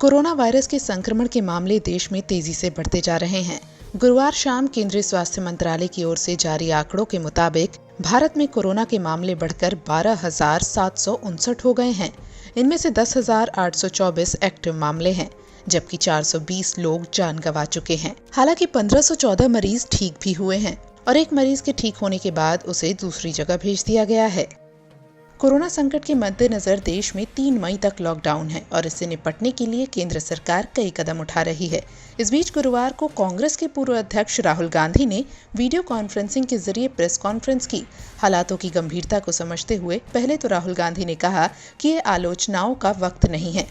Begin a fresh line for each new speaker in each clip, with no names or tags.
Corona virus के संक्रमण के मामले देश में तेजी से बढ़ते जा रहे हैं। गुरुवार शाम केंद्रीय स्वास्थ्य मंत्रालय की ओर से जारी आंकड़ों के मुताबिक भारत में कोरोना के मामले बढ़कर 12,759 हो गए हैं। इनमें से 10,824 एक्टिव मामले हैं, जबकि 420 लोग जान गंवा चुके हैं। हालांकि 1,514 मरीज ठीक भी हुए हैं और एक मरीज के ठीक होने के बाद उसे दूसरी जगह भेज दिया गया है। कोरोना संकट के मद्देनजर देश में 3 मई तक लॉकडाउन है और इससे निपटने के लिए केंद्र सरकार कई कदम उठा रही है। इस बीच गुरुवार को कांग्रेस के पूर्व अध्यक्ष राहुल गांधी ने वीडियो कॉन्फ्रेंसिंग के जरिए प्रेस कॉन्फ्रेंस की। हालातों की गंभीरता को समझते हुए पहले तो राहुल गांधी ने कहा कि ये आलोचनाओं का वक्त नहीं है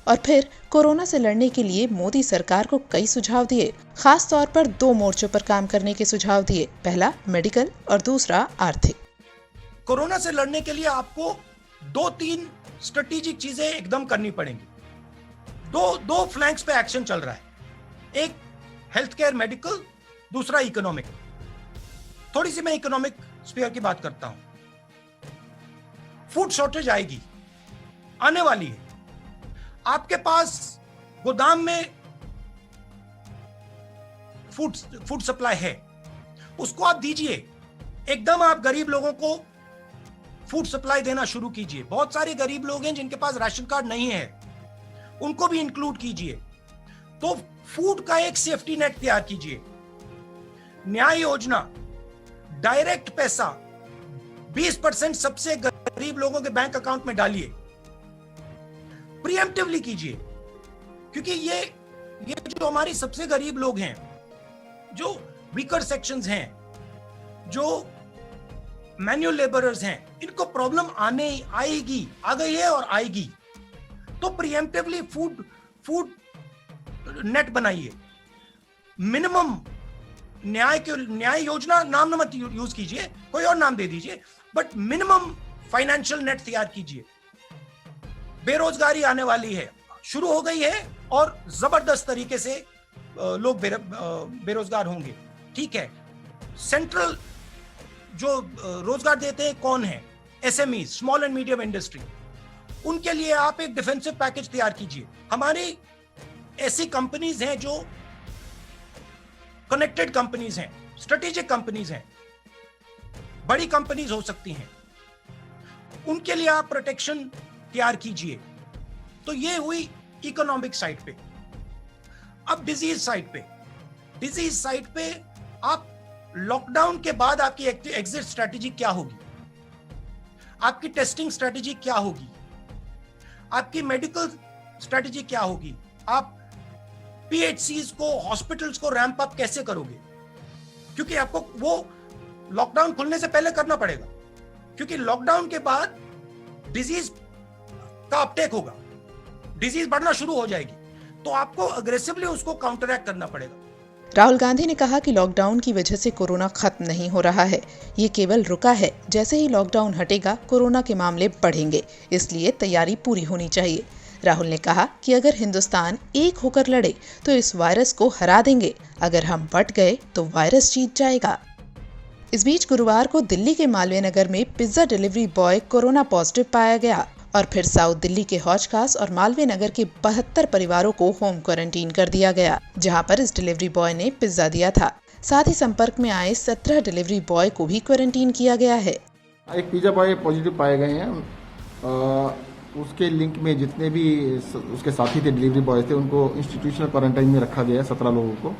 और फिर कोरोना से लड़ने के लिए मोदी सरकार को कई सुझाव दिए। खास तौर पर 2 मोर्चों पर काम करने के सुझाव दिए, पहला मेडिकल और दूसरा आर्थिक।
कोरोना से लड़ने के लिए आपको 2-3 स्ट्रेटेजिक चीजें एकदम करनी पड़ेंगी। दो फ्लैंक्स पे एक्शन चल रहा है, एक हेल्थ केयर मेडिकल, दूसरा इकोनॉमिक। थोड़ी सी मैं इकोनॉमिक स्फीयर की बात करता हूं। फूड शॉर्टेज आएगी, आने वाली है। आपके पास गोदाम में फूड सप्लाई है, उसको आप दीजिए। एकदम आप गरीब लोगों को फूड सप्लाई देना शुरू कीजिए। बहुत सारे गरीब लोग हैं जिनके पास राशन कार्ड नहीं है, उनको भी इंक्लूड कीजिए। तो फूड का एक सेफ्टी नेट तैयार कीजिए। न्याय योजना, डायरेक्ट पैसा 20% सबसे गरीब लोगों के बैंक अकाउंट में डालिए। प्रीएम्प्टिवली कीजिए, क्योंकि ये जो हमारी सबसे गरीब लोग हैं, जो वीकर सेक्शंस हैं, जो मैन्युअल लेबरर्स हैं, इनको प्रॉब्लम आएगी, आ गई है और आएगी। तो प्रीएम्प्टिवली फूड नेट बनाइए। मिनिमम न्याय योजना नाम मत यूज कीजिए, कोई और नाम दे दीजिए, बट मिनिमम फाइनेंशियल नेट तैयार कीजिए। बेरोजगारी आने वाली है, शुरू हो गई है और जबरदस्त तरीके से लोग बेरोजगार होंगे। ठीक है, सेंट्रल जो रोजगार देते हैं कौन है? SME, small and medium industry. उनके लिए आप एक डिफेंसिव पैकेज तैयार कीजिए। हमारी ऐसी कंपनीज हैं जो कनेक्टेड कंपनीज हैं, स्ट्रेटेजिक कंपनीज हैं, बड़ी कंपनीज हो सकती हैं, उनके लिए आप प्रोटेक्शन तैयार कीजिए। तो ये हुई इकोनॉमिक साइड पे। अब डिजीज साइड पे आप लॉकडाउन के बाद आपकी एग्जिट स्ट्रेटेजी क्या होगी? आपकी टेस्टिंग स्ट्रेटेजी क्या होगी? आपकी मेडिकल स्ट्रेटेजी क्या होगी? आप पीएचसीज को, हॉस्पिटल्स को रैंप अप कैसे करोगे? क्योंकि आपको वो लॉकडाउन खुलने से पहले करना पड़ेगा, क्योंकि लॉकडाउन के बाद डिजीज का अपटेक होगा, डिजीज बढ़ना शुरू हो जाएगी, तो आपको अग्रेसिवली उसको काउंटरएक्ट करना पड़ेगा।
राहुल गांधी ने कहा कि लॉकडाउन की वजह से कोरोना खत्म नहीं हो रहा है, ये केवल रुका है। जैसे ही लॉकडाउन हटेगा, कोरोना के मामले बढ़ेंगे, इसलिए तैयारी पूरी होनी चाहिए। राहुल ने कहा कि अगर हिंदुस्तान एक होकर लड़े तो इस वायरस को हरा देंगे। अगर हम बट गए तो वायरस जीत जाएगा। इस बीच गुरुवार को दिल्ली के मालवीय नगर में pizza delivery boy corona positive पाया गया और फिर साउथ दिल्ली के हौज खास और मालवीय नगर के 72 परिवारों को होम क्वारंटीन कर दिया गया, जहां पर इस डिलीवरी बॉय ने पिज्जा दिया था। साथ ही संपर्क में आए 17 डिलीवरी बॉय को भी क्वारंटीन किया गया है।
एक पिज्जा बॉय पॉजिटिव पाए गए हैं। उसके लिंक में जितने भी उसके साथी थे, डिलीवरी बॉय थे, उनको इंस्टीट्यूशनल क्वारंटाइन में रखा गया है, 17 लोगों को,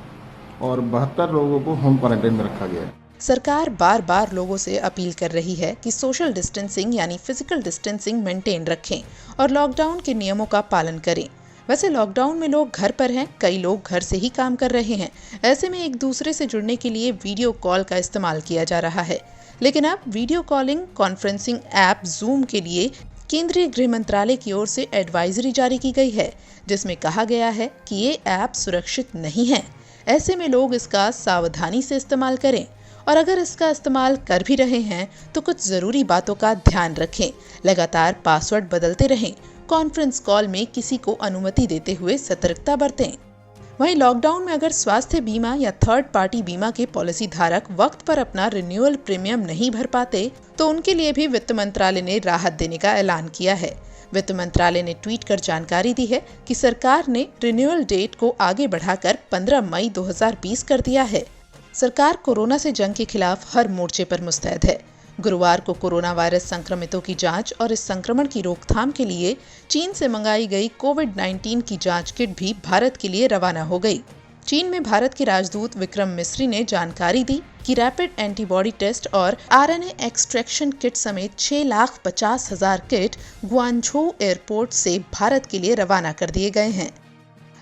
और 72 लोगों को होम क्वारंटाइन में रखा गया है।
सरकार बार बार लोगों से अपील कर रही है कि सोशल डिस्टेंसिंग यानी फिजिकल डिस्टेंसिंग मेंटेन रखें और लॉकडाउन के नियमों का पालन करें। वैसे लॉकडाउन में लोग घर पर हैं, कई लोग घर से ही काम कर रहे हैं। ऐसे में एक दूसरे से जुड़ने के लिए वीडियो कॉल का इस्तेमाल किया जा रहा है। लेकिन अब video calling conferencing app zoom के लिए केंद्रीय गृह मंत्रालय की ओर से एडवाइजरी जारी की गई है, जिसमें कहा गया है कि ये ऐप सुरक्षित नहीं है। ऐसे में लोग इसका सावधानी से इस्तेमाल करें और अगर इसका इस्तेमाल कर भी रहे हैं तो कुछ जरूरी बातों का ध्यान रखें। लगातार पासवर्ड बदलते रहें। कॉन्फ्रेंस कॉल में किसी को अनुमति देते हुए सतर्कता बरतें। वहीं लॉकडाउन में अगर स्वास्थ्य बीमा या थर्ड पार्टी बीमा के पॉलिसी धारक वक्त पर अपना रिन्यूअल प्रीमियम नहीं भर पाते तो उनके लिए भी वित्त मंत्रालय ने राहत देने का ऐलान किया है। वित्त मंत्रालय ने ट्वीट कर जानकारी दी है कि सरकार ने रिन्यूअल डेट को आगे बढ़ाकर 15 मई 2020 कर दिया है। सरकार कोरोना से जंग के खिलाफ हर मोर्चे पर मुस्तैद है। गुरुवार को कोरोना वायरस संक्रमितों की जांच और इस संक्रमण की रोकथाम के लिए चीन से मंगाई गई कोविड-19 की जांच किट भी भारत के लिए रवाना हो गई। चीन में भारत के राजदूत विक्रम मिस्री ने जानकारी दी कि रैपिड एंटीबॉडी टेस्ट और आरएनए एक्सट्रैक्शन किट समेत 6,50,000 किट ग्वांझोउ एयरपोर्ट से भारत के लिए रवाना कर दिए गए हैं।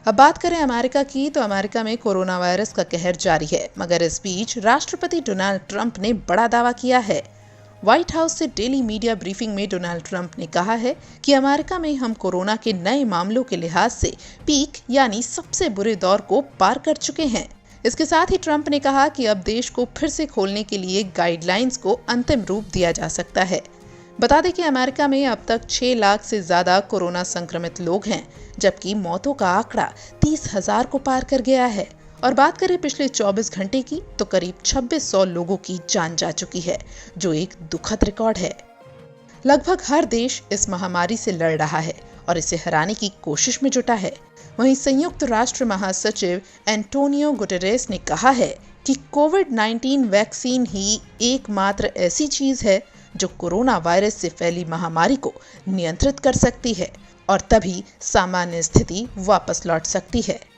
अब बात करें अमेरिका की, तो अमेरिका में कोरोना वायरस का कहर जारी है, मगर इस बीच राष्ट्रपति डोनाल्ड ट्रंप ने बड़ा दावा किया है। व्हाइट हाउस से डेली मीडिया ब्रीफिंग में डोनाल्ड ट्रंप ने कहा है कि अमेरिका में हम कोरोना के नए मामलों के लिहाज से पीक यानी सबसे बुरे दौर को पार कर चुके हैं। इसके साथ ही ट्रंप ने कहा कि अब देश को फिर से खोलने के लिए गाइडलाइंस को अंतिम रूप दिया जा सकता है। बता दें कि अमेरिका में अब तक 6 लाख से ज्यादा कोरोना संक्रमित लोग हैं, जबकि मौतों का आंकड़ा 30,000 को पार कर गया है। और बात करें पिछले 24 घंटे की, तो करीब 2600 लोगों की जान जा चुकी है, जो एक दुखद रिकॉर्ड है। लगभग हर देश इस महामारी से लड़ रहा है और इसे हराने की कोशिश में जुटा है। वहीं संयुक्त राष्ट्र महासचिव एंटोनियो गुटेरेस ने कहा है कि कोविड-19 वैक्सीन ही एकमात्र ऐसी चीज है जो कोरोना वायरस से फैली महामारी को नियंत्रित कर सकती है और तभी सामान्य स्थिति वापस लौट सकती है।